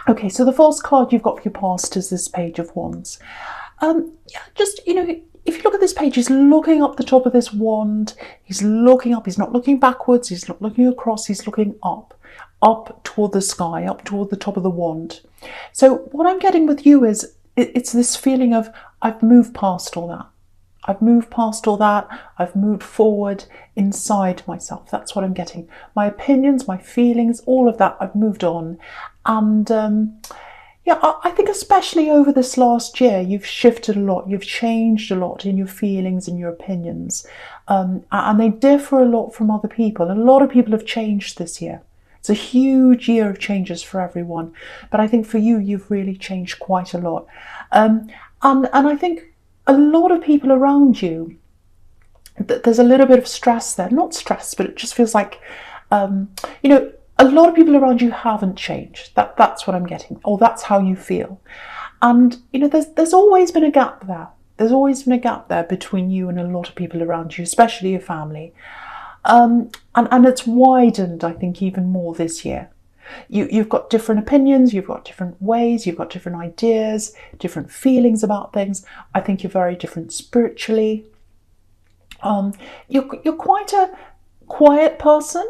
Okay, so the first card you've got for your past is this Page of Wands. Yeah, just, if you look at this page, he's looking up the top of this wand. He's looking up. He's not looking backwards. He's not looking across. He's looking up toward the sky, up toward the top of the wand. So what I'm getting with you is it's this feeling of, I've moved past all that. I've moved past all that. I've moved forward inside myself. That's what I'm getting. My opinions, my feelings, all of that, I've moved on. And yeah, I think especially over this last year, you've shifted a lot. You've changed a lot in your feelings and your opinions. And they differ a lot from other people. A lot of people have changed this year. It's a huge year of changes for everyone. But I think for you, you've really changed quite a lot. And I think a lot of people around you, there's a little bit of stress there. Not stress, but it just feels like, a lot of people around you haven't changed. That's what I'm getting, or that's how you feel. And there's always been a gap there. There's always been a gap there between you and a lot of people around you, especially your family. And it's widened, I think, even more this year. You've got different opinions, you've got different ways, you've got different ideas, different feelings about things. I think you're very different spiritually. You're quite a quiet person,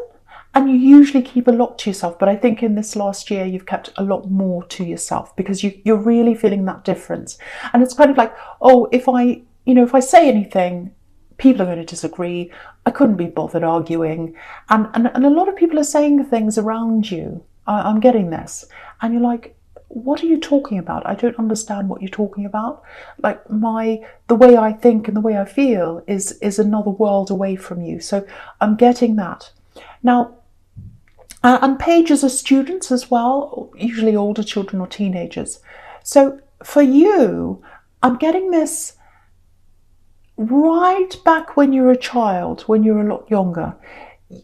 and you usually keep a lot to yourself. But I think in this last year, you've kept a lot more to yourself because you're really feeling that difference. And it's kind of like, oh, if I say anything, people are going to disagree. I couldn't be bothered arguing. And a lot of people are saying things around you. I'm getting this. And you're like, what are you talking about? I don't understand what you're talking about. Like the way I think and the way I feel is another world away from you. So I'm getting that. Now, and pages are students as well, usually older children or teenagers. So for you, I'm getting this right back when you're a child, when you're a lot younger.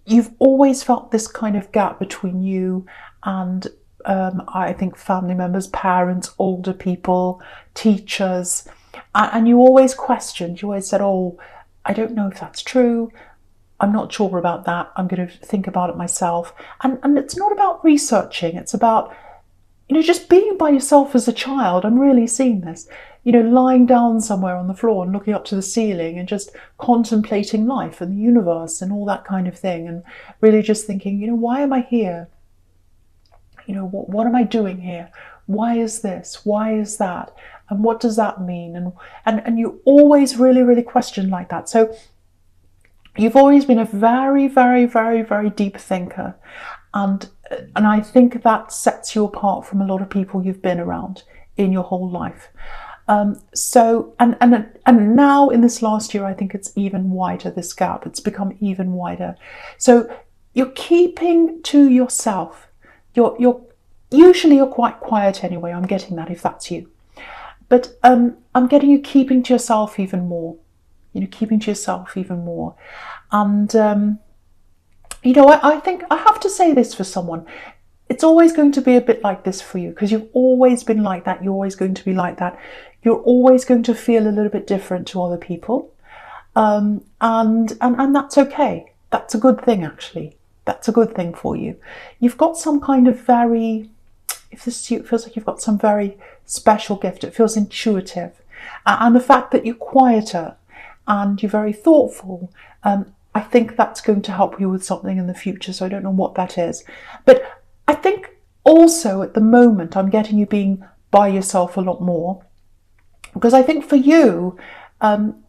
You've always felt this kind of gap between you and I think family members, parents, older people, teachers. And you always questioned, you always said, oh, I don't know if that's true. I'm not sure about that. I'm going to think about it myself. And it's not about researching. It's about, just being by yourself as a child. I'm really seeing this. Lying down somewhere on the floor and looking up to the ceiling and just contemplating life and the universe and all that kind of thing. And really just thinking, why am I here? What am I doing here? Why is this? Why is that? And what does that mean? And you always really, really question like that. So you've always been a very, very, very, very deep thinker. And I think that sets you apart from a lot of people you've been around in your whole life. So now in this last year, I think it's even wider, this gap. It's become even wider. So you're keeping to yourself. You're usually you're quite quiet anyway. I'm getting that if that's you. But I'm getting you keeping to yourself even more. Keeping to yourself even more. And, I think I have to say this for someone. It's always going to be a bit like this for you because you've always been like that. You're always going to be like that. You're always going to feel a little bit different to other people. And that's okay. That's a good thing, actually. That's a good thing for you. You've got some kind of it feels like you've got some very special gift. It feels intuitive. And the fact that you're quieter and you're very thoughtful, I think that's going to help you with something in the future. So I don't know what that is. But I think also at the moment, I'm getting you being by yourself a lot more. Because I think for you,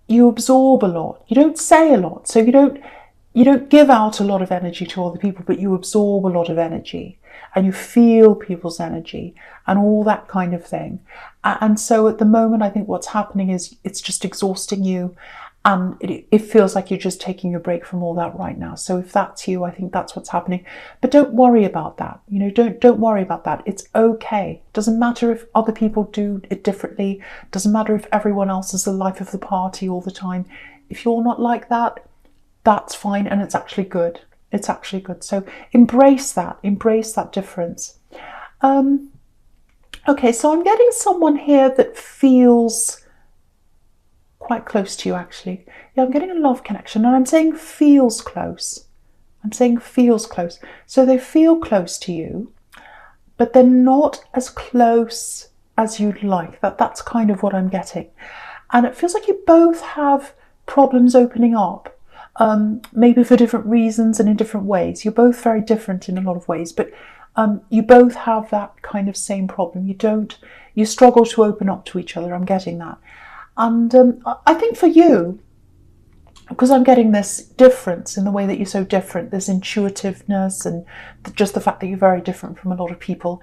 you absorb a lot. You don't say a lot. So you don't give out a lot of energy to other people, but you absorb a lot of energy. And you feel people's energy and all that kind of thing. And so at the moment, I think what's happening is it's just exhausting you. And it feels like you're just taking a break from all that right now. So if that's you, I think that's what's happening. But don't worry about that. Don't worry about that. It's okay. Doesn't matter if other people do it differently. Doesn't matter if everyone else is the life of the party all the time. If you're not like that, that's fine. And it's actually good. It's actually good. So embrace that difference. Okay, so I'm getting someone here that feels quite close to you, actually. Yeah, I'm getting a love connection, and I'm saying feels close. I'm saying feels close. So they feel close to you, but they're not as close as you'd like. That's kind of what I'm getting. And it feels like you both have problems opening up, maybe for different reasons and in different ways. You're both very different in a lot of ways, but you both have that kind of same problem. You struggle to open up to each other. I'm getting that. And I think for you, because I'm getting this difference in the way that you're so different, this intuitiveness and just the fact that you're very different from a lot of people,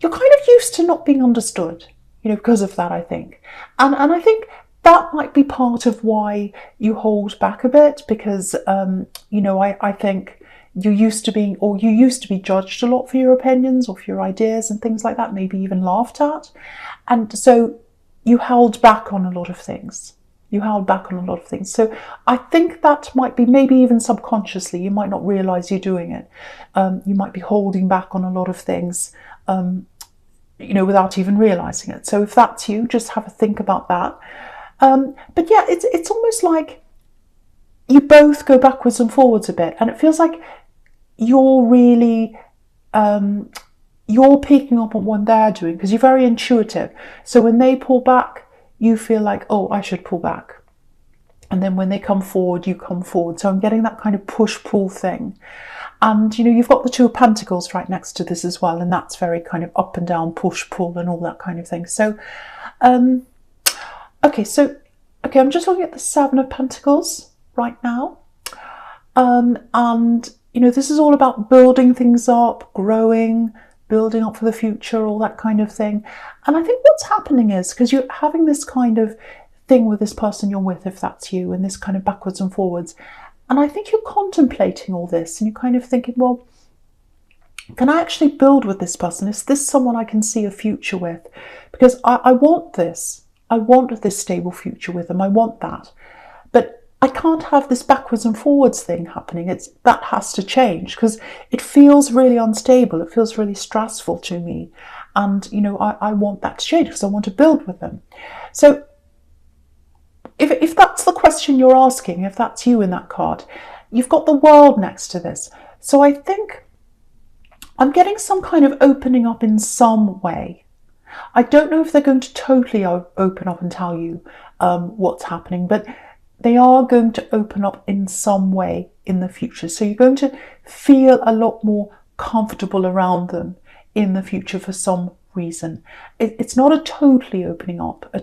you're kind of used to not being understood, because of that, I think. And I think that might be part of why you hold back a bit, because, I think you used to be judged a lot for your opinions or for your ideas and things like that, maybe even laughed at. And so you held back on a lot of things. So I think that might be, maybe even subconsciously, you might not realise you're doing it. You might be holding back on a lot of things, without even realising it. So if that's you, just have a think about that. But yeah, it's almost like you both go backwards and forwards a bit, and it feels like you're really you're picking up on what they're doing because you're very intuitive. So when they pull back, you feel like, oh, I should pull back. And then when they come forward, you come forward. So I'm getting that kind of push-pull thing. And, you've got the Two of Pentacles right next to this as well. And that's very kind of up and down, push-pull and all that kind of thing. So, okay, I'm just looking at the Seven of Pentacles right now. And, this is all about building things up, growing, building up for the future, all that kind of thing. And I think what's happening is, because you're having this kind of thing with this person you're with, if that's you, and this kind of backwards and forwards. And I think you're contemplating all this and you're kind of thinking, well, can I actually build with this person? Is this someone I can see a future with? Because I want this. I want this stable future with them. I want that. But I can't have this backwards and forwards thing happening. That has to change because it feels really unstable. It feels really stressful to me. And, I want that to change because I want to build with them. So if that's the question you're asking, if that's you in that card, you've got the World next to this. So I think I'm getting some kind of opening up in some way. I don't know if they're going to totally open up and tell you what's happening, but they are going to open up in some way in the future. So you're going to feel a lot more comfortable around them in the future for some reason. It's not a total opening up, I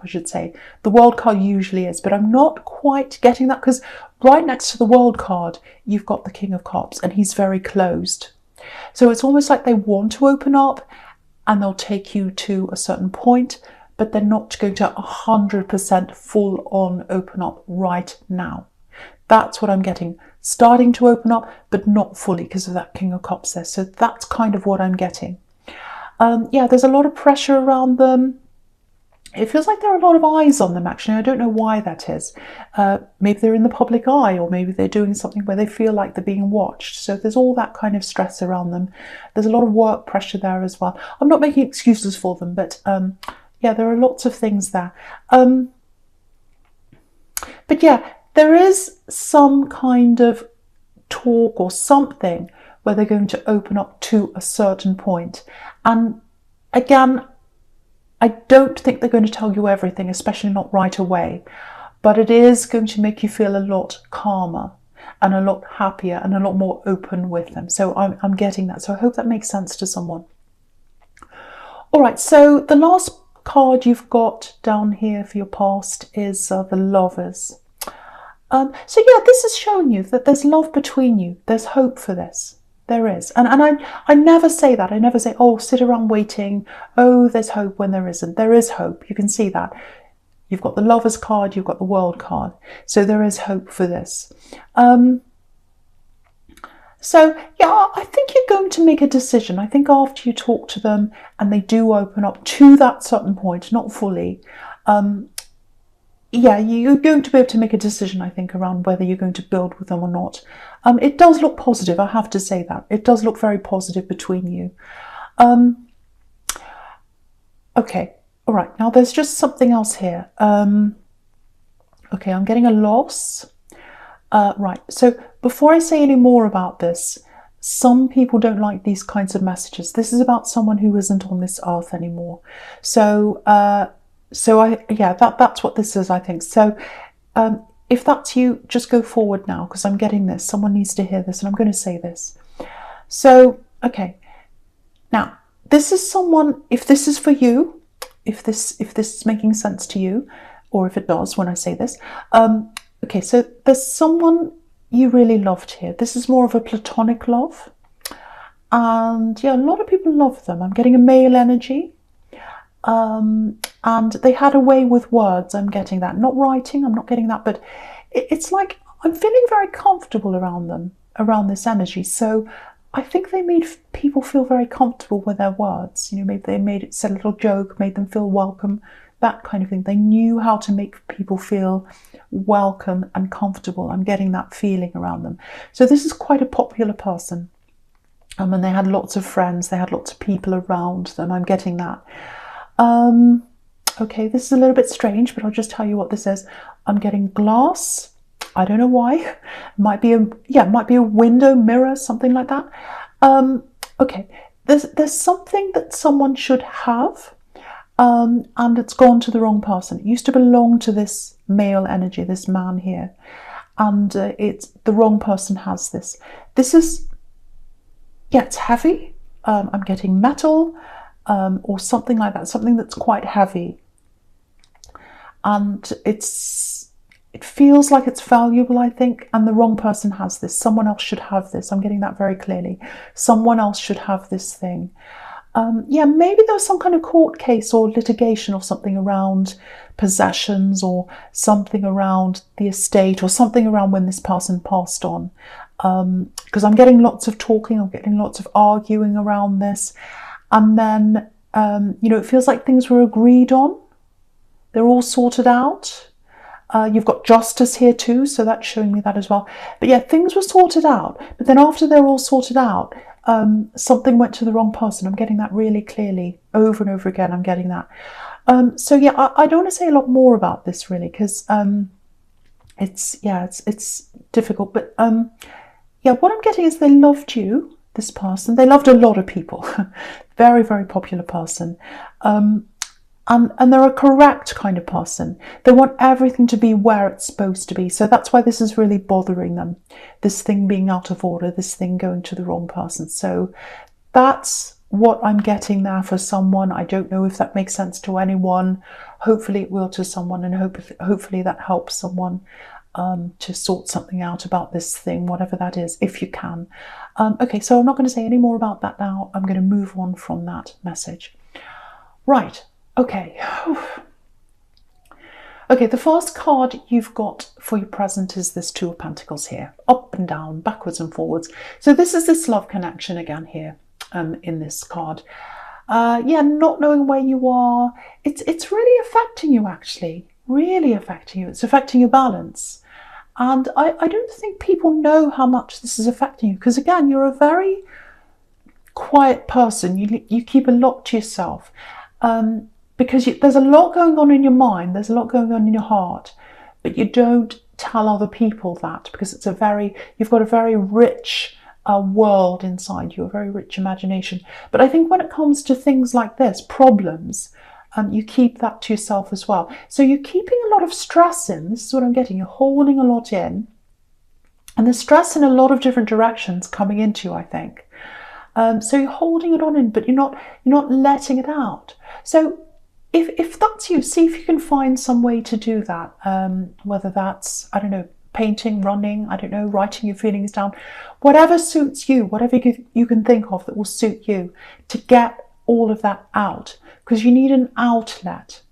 should say. The World card usually is, but I'm not quite getting that because right next to the World card, you've got the King of Cups and he's very closed. So it's almost like they want to open up and they'll take you to a certain point, but they're not going to 100% full on open up right now. That's what I'm getting. Starting to open up, but not fully because of that King of Cups there. So that's kind of what I'm getting. There's a lot of pressure around them. It feels like there are a lot of eyes on them, actually. I don't know why that is. Maybe they're in the public eye, or maybe they're doing something where they feel like they're being watched. So there's all that kind of stress around them. There's a lot of work pressure there as well. I'm not making excuses for them, but there are lots of things there. But yeah, there is some kind of talk or something where they're going to open up to a certain point. And again, I don't think they're going to tell you everything, especially not right away. But it is going to make you feel a lot calmer and a lot happier and a lot more open with them. So I'm getting that. So I hope that makes sense to someone. All right, so the last card you've got down here for your past is the Lovers. This is showing you that there's love between you. There's hope for this. There is. And I never say that. I never say, oh, sit around waiting. Oh, there's hope when there isn't. There is hope. You can see that. You've got the Lovers card. You've got the World card. So there is hope for this. I think you're going to make a decision. I think after you talk to them and they do open up to that certain point, not fully, you're going to be able to make a decision, I think, around whether you're going to build with them or not. It does look positive, I have to say that. It does look very positive between you. Okay, all right. Now there's just something else here. I'm getting a loss. Right, so before I say any more about this, some people don't like these kinds of messages. This is about someone who isn't on this earth anymore. So, that's what this is, I think. So, if that's you, just go forward now, because I'm getting this. Someone needs to hear this, and I'm going to say this. So, okay. Now, this is someone, if this is for you, if this is making sense to you, or if it does when I say this, okay, so there's someone you really loved here. This is more of a platonic love. And yeah, a lot of people love them. I'm getting a male energy. And they had a way with words. I'm getting that. Not writing, I'm not getting that, but it's like I'm feeling very comfortable around them, around this energy. So I think they made people feel very comfortable with their words. You know, maybe they said a little joke, made them feel welcome, that kind of thing. They knew how to make people feel welcome and comfortable. I'm getting that feeling around them. So this is quite a popular person. And they had lots of friends. They had lots of people around them. I'm getting that. Okay, this is a little bit strange, but I'll just tell you what this is. I'm getting glass. I don't know why. It might be a window, mirror, something like that. Okay, there's something that someone should have, and it's gone to the wrong person. It used to belong to this male energy, this man here, and it's the wrong person has this. This is, yeah, it's heavy. I'm getting metal, or something like that, something that's quite heavy, and it feels like it's valuable, I think, and the wrong person has this. Someone else should have this. I'm getting that very clearly. Someone else should have this thing. Yeah, maybe there was some kind of court case or litigation or something around possessions, or something around the estate, or something around when this person passed on. Because I'm getting lots of talking, I'm getting lots of arguing around this. And then, it feels like things were agreed on. They're all sorted out. You've got justice here too, so that's showing me that as well. But yeah, things were sorted out. But then after they're all sorted out, something went to the wrong person. I'm getting that really clearly over and over again. I'm getting that. So yeah, I don't want to say a lot more about this really, because it's difficult. But yeah, what I'm getting is they loved you, this person. They loved a lot of people. Very, very popular person. And they're a correct kind of person. They want everything to be where it's supposed to be. So that's why this is really bothering them. This thing being out of order, this thing going to the wrong person. So that's what I'm getting there for someone. I don't know if that makes sense to anyone. Hopefully it will to someone, and hopefully that helps someone to sort something out about this thing, whatever that is, if you can. Okay, so I'm not going to say any more about that now. I'm going to move on from that message. Right. Okay. Okay, the first card you've got for your present is this Two of Pentacles here. Up and down, backwards and forwards. So this is this love connection again here in this card. Yeah, not knowing where you are. It's really affecting you, actually. Really affecting you. It's affecting your balance. And I don't think people know how much this is affecting you. Because again, you're a very quiet person. You keep a lot to yourself. Because there's a lot going on in your mind, there's a lot going on in your heart, but you don't tell other people that, because you've got a very rich world inside you, a very rich imagination. But I think when it comes to things like this, problems, you keep that to yourself as well. So you're keeping a lot of stress in. This is what I'm getting. You're holding a lot in, and there's stress in a lot of different directions coming into you, I think. So you're holding it on in, but you're not letting it out. So if that's you, see if you can find some way to do that. Whether that's, I don't know, painting, running, I don't know, writing your feelings down, whatever suits you, whatever you can think of that will suit you, to get all of that out, because you need an outlet.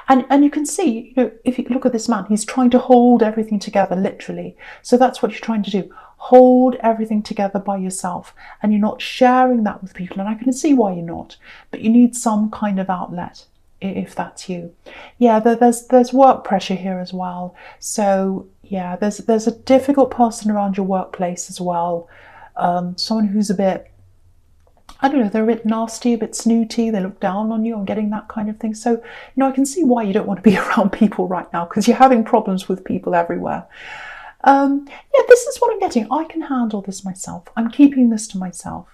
And you can see, if you look at this man, he's trying to hold everything together, literally. So that's what you're trying to do. Hold everything together by yourself, and you're not sharing that with people. And I can see why you're not, but you need some kind of outlet, if that's you. Yeah, there's work pressure here as well. So yeah, there's a difficult person around your workplace as well. Someone who's a bit, I don't know, they're a bit nasty, a bit snooty, they look down on you. I'm getting that kind of thing. So, I can see why you don't want to be around people right now, because you're having problems with people everywhere. Yeah, this is what I'm getting. I can handle this myself. I'm keeping this to myself.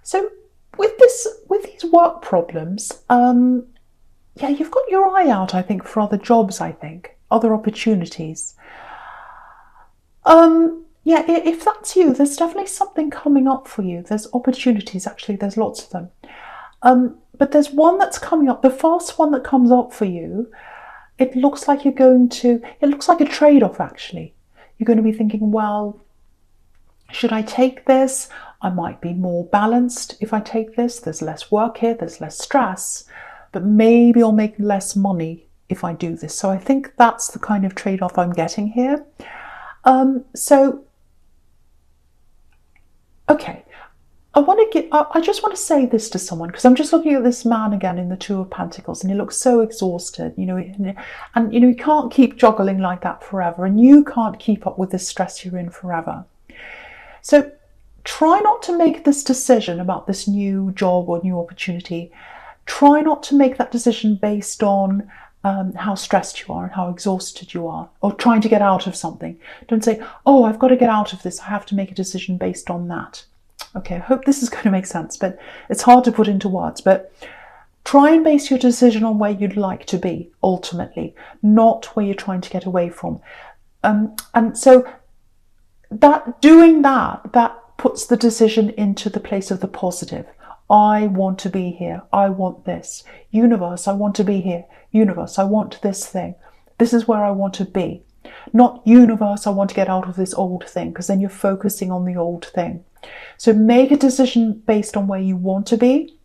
So with these work problems, yeah, you've got your eye out, I think, for other jobs, I think, other opportunities. Yeah, if that's you, there's definitely something coming up for you. There's opportunities, actually, there's lots of them. But there's one that's coming up, the first one that comes up for you, it looks like it looks like a trade-off, actually. You're going to be thinking, well, should I take this? I might be more balanced if I take this. There's less work here, there's less stress, but maybe I'll make less money if I do this. So I think that's the kind of trade-off I'm getting here. Okay, I just want to say this to someone, because I'm just looking at this man again in the Two of Pentacles, and he looks so exhausted, and you can't keep juggling like that forever, and you can't keep up with the stress you're in forever. So try not to make this decision about this new job or new opportunity. Try not to make that decision based on how stressed you are and how exhausted you are, or trying to get out of something. Don't say, oh, I've got to get out of this, I have to make a decision based on that. Okay, I hope this is going to make sense, but it's hard to put into words. But try and base your decision on where you'd like to be, ultimately, not where you're trying to get away from. And so doing that puts the decision into the place of the positive. I want to be here. I want this. Universe, I want to be here. Universe, I want this thing. This is where I want to be. Not universe, I want to get out of this old thing, because then you're focusing on the old thing. So make a decision based on where you want to be,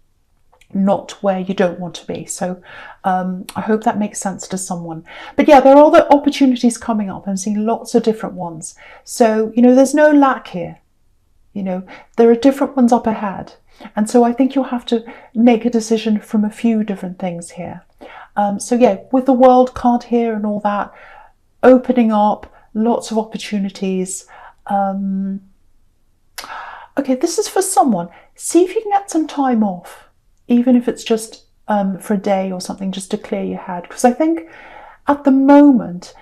not where you don't want to be. So I hope that makes sense to someone. But yeah, there are other opportunities coming up. I'm seeing lots of different ones. So, there's no lack here. There are different ones up ahead. And so I think you'll have to make a decision from a few different things here. So yeah, with the World card here and all that, opening up, lots of opportunities. Okay, this is for someone. See if you can get some time off, even if it's just for a day or something, just to clear your head. Because I think at the moment,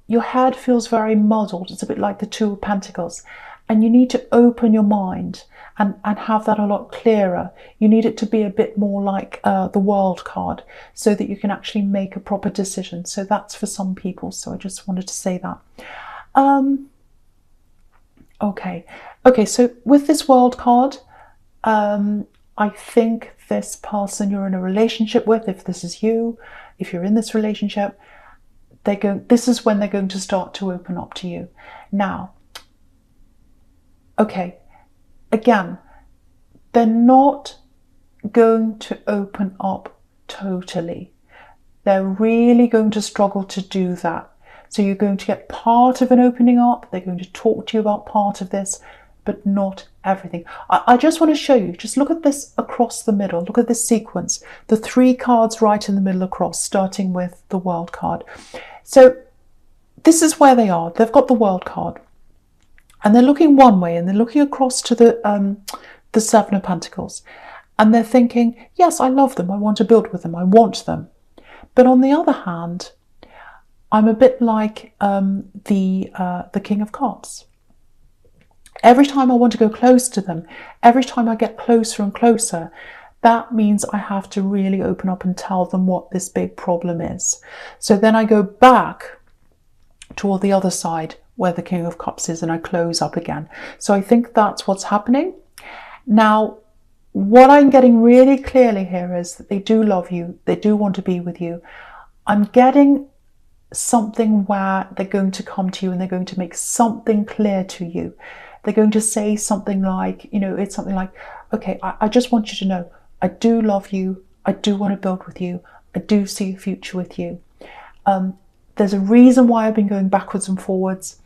your head feels very muddled. It's a bit like the Two of Pentacles. And you need to open your mind and have that a lot clearer. You need it to be a bit more like the World card, so that you can actually make a proper decision. So that's for some people. So I just wanted to say that. Okay, so with this World card, I think this person you're in a relationship with, if this is you, if you're in this relationship, this is when they're going to start to open up to you. Now, okay, again, they're not going to open up totally. They're really going to struggle to do that. So you're going to get part of an opening up. They're going to talk to you about part of this, but not everything. I just want to show you, just look at this across the middle. Look at this sequence. The 3 cards right in the middle across, starting with the World card. So this is where they are. They've got the World card. And they're looking one way, and they're looking across to the 7 of Pentacles. And they're thinking, yes, I love them. I want to build with them. I want them. But on the other hand, I'm a bit like the King of Cups. Every time I want to go close to them, every time I get closer and closer, that means I have to really open up and tell them what this big problem is. So then I go back toward the other side where the King of Cups is, and I close up again. So I think that's what's happening. Now, what I'm getting really clearly here is that they do love you. They do want to be with you. I'm getting something where they're going to come to you and they're going to make something clear to you. They're going to say something like, it's something like, okay, I just want you to know, I do love you. I do want to build with you. I do see a future with you. There's a reason why I've been going backwards and forwards.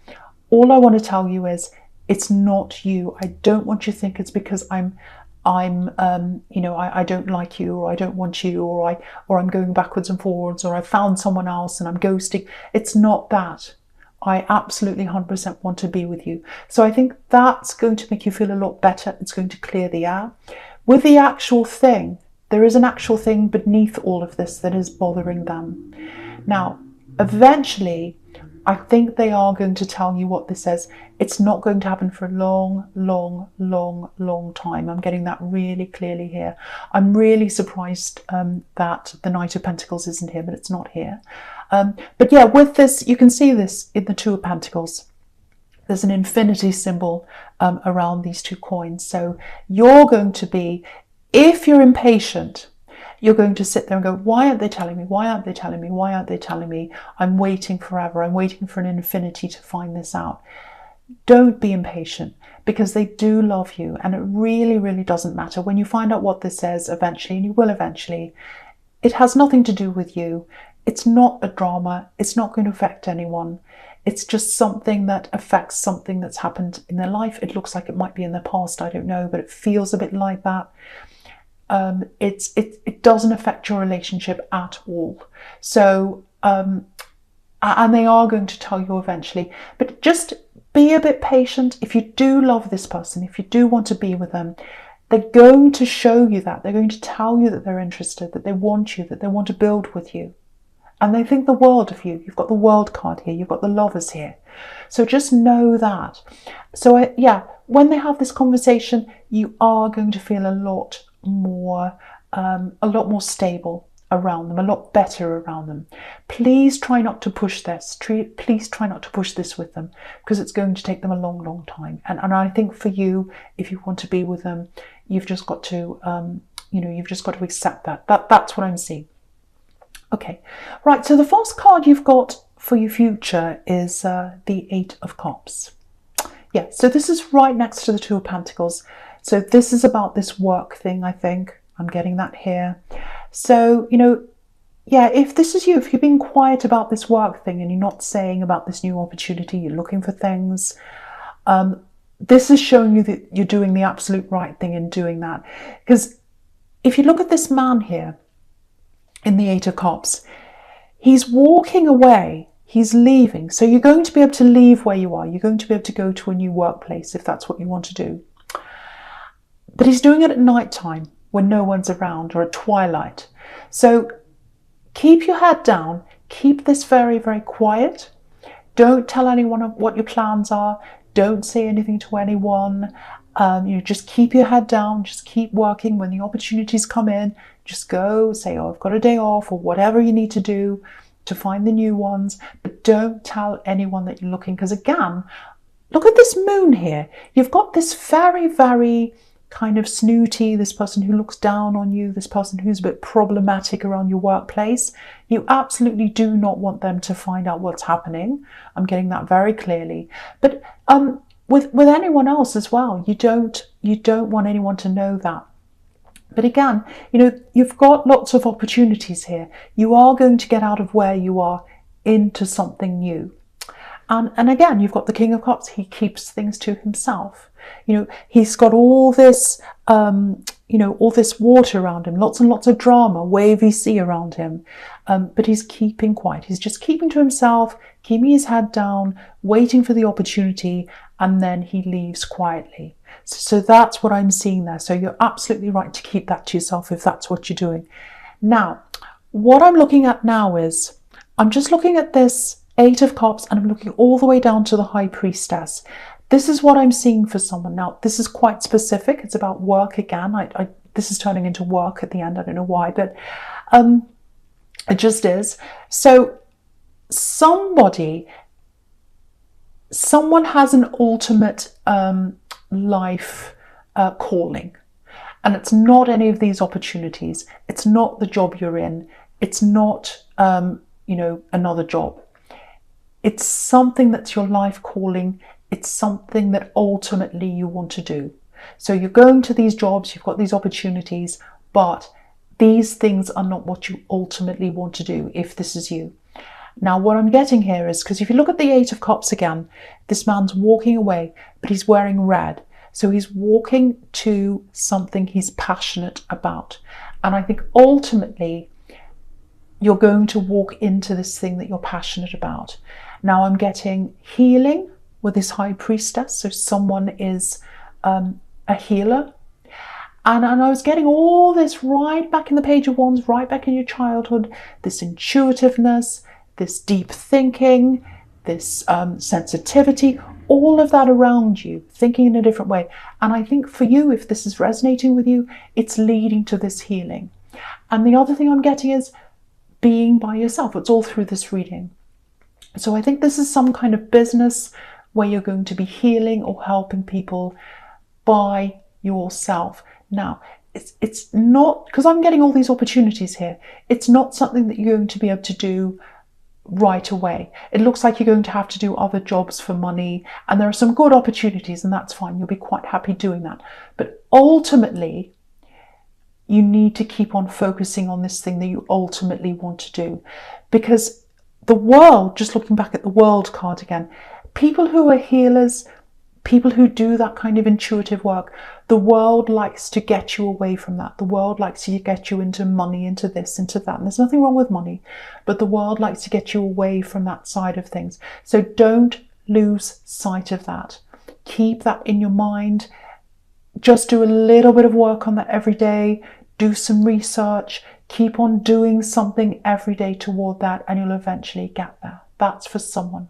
All I want to tell you is it's not you. I don't want you to think it's because I don't like you, or I don't want you, or I'm going backwards and forwards, or I found someone else and I'm ghosting. It's not that. I absolutely 100% want to be with you. So I think that's going to make you feel a lot better. It's going to clear the air. With the actual thing, there is an actual thing beneath all of this that is bothering them. Now, eventually, I think they are going to tell you what this says. It's not going to happen for a long, long, long, long time. I'm getting that really clearly here. I'm really surprised that the Knight of Pentacles isn't here, but it's not here. But yeah, with this, you can see this in the Two of Pentacles. There's an infinity symbol around these two coins. So you're going to be, if you're impatient, you're going to sit there and go, why aren't they telling me? Why aren't they telling me? Why aren't they telling me? I'm waiting forever. I'm waiting for an infinity to find this out. Don't be impatient, because they do love you, and it really, really doesn't matter. When you find out what this says eventually, and you will eventually, it has nothing to do with you. It's not a drama. It's not going to affect anyone. It's just something that affects something that's happened in their life. It looks like it might be in their past. I don't know, but it feels a bit like that. It doesn't affect your relationship at all. So, and they are going to tell you eventually, but just be a bit patient. If you do love this person, if you do want to be with them, they're going to show you that. They're going to tell you that they're interested, that they want you, that they want to build with you. And they think the world of you. You've got the World card here. You've got the Lovers here. So just know that. So yeah, when they have this conversation, you are going to feel a lot more stable around them, a lot better around them. Please try not to push this. Please try not to push this with them, because it's going to take them a long, long time. And I think for you, if you want to be with them, you've just got to, you've just got to accept that. That's what I'm seeing. Okay, right. So the first card you've got for your future is the Eight of Cups. Yeah. So this is right next to the Two of Pentacles. So this is about this work thing, I think. I'm getting that here. So, yeah, if this is you, if you're being quiet about this work thing and you're not saying about this new opportunity, you're looking for things, this is showing you that you're doing the absolute right thing in doing that. Because if you look at this man here in the Eight of Cups, he's walking away. He's leaving. So you're going to be able to leave where you are. You're going to be able to go to a new workplace if that's what you want to do. But he's doing it at night time when no one's around, or at twilight. So keep your head down. Keep this very, very quiet. Don't tell anyone what your plans are. Don't say anything to anyone. Just keep your head down. Just keep working. When the opportunities come in, just go say, oh, I've got a day off, or whatever you need to do to find the new ones. But don't tell anyone that you're looking, because again, look at this moon here. You've got this very, very kind of snooty, this person who looks down on you, this person who's a bit problematic around your workplace. You absolutely do not want them to find out what's happening. I'm getting that very clearly. But with anyone else as well, you don't want anyone to know that. But again, you've got lots of opportunities here. You are going to get out of where you are into something new. And again, you've got the King of Cups. He keeps things to himself. He's got all this, all this water around him, lots and lots of drama, wavy sea around him. But he's keeping quiet. He's just keeping to himself, keeping his head down, waiting for the opportunity, and then he leaves quietly. So that's what I'm seeing there. So you're absolutely right to keep that to yourself if that's what you're doing. Now, what I'm looking at now is, I'm just looking at this Eight of Cups, and I'm looking all the way down to the High Priestess. This is what I'm seeing for someone. Now, this is quite specific. It's about work again. This is turning into work at the end. I don't know why, but it just is. So someone has an ultimate life calling. And it's not any of these opportunities. It's not the job you're in. It's not, another job. It's something that's your life calling. It's something that ultimately you want to do. So you're going to these jobs, you've got these opportunities, but these things are not what you ultimately want to do if this is you. Now, what I'm getting here is, because if you look at the Eight of Cups again, this man's walking away, but he's wearing red. So he's walking to something he's passionate about. And I think ultimately you're going to walk into this thing that you're passionate about. Now I'm getting healing with this High Priestess. So someone is a healer. And I was getting all this right back in the Page of Wands, right back in your childhood, this intuitiveness, this deep thinking. this sensitivity, all of that around you, thinking in a different way. And I think for you, if this is resonating with you, it's leading to this healing. And the other thing I'm getting is being by yourself. It's all through this reading. So I think this is some kind of business where you're going to be healing or helping people by yourself. Now, it's not, because I'm getting all these opportunities here, it's not something that you're going to be able to do right away. It looks like you're going to have to do other jobs for money, and there are some good opportunities, and that's fine. You'll be quite happy doing that. But ultimately, you need to keep on focusing on this thing that you ultimately want to do. Because the world, just looking back at the world card again, people who are healers, people who do that kind of intuitive work, the world likes to get you away from that. The world likes to get you into money, into this, into that. And there's nothing wrong with money, but the world likes to get you away from that side of things. So don't lose sight of that. Keep that in your mind. Just do a little bit of work on that every day. Do some research. Keep on doing something every day toward that, and you'll eventually get there. That's for someone.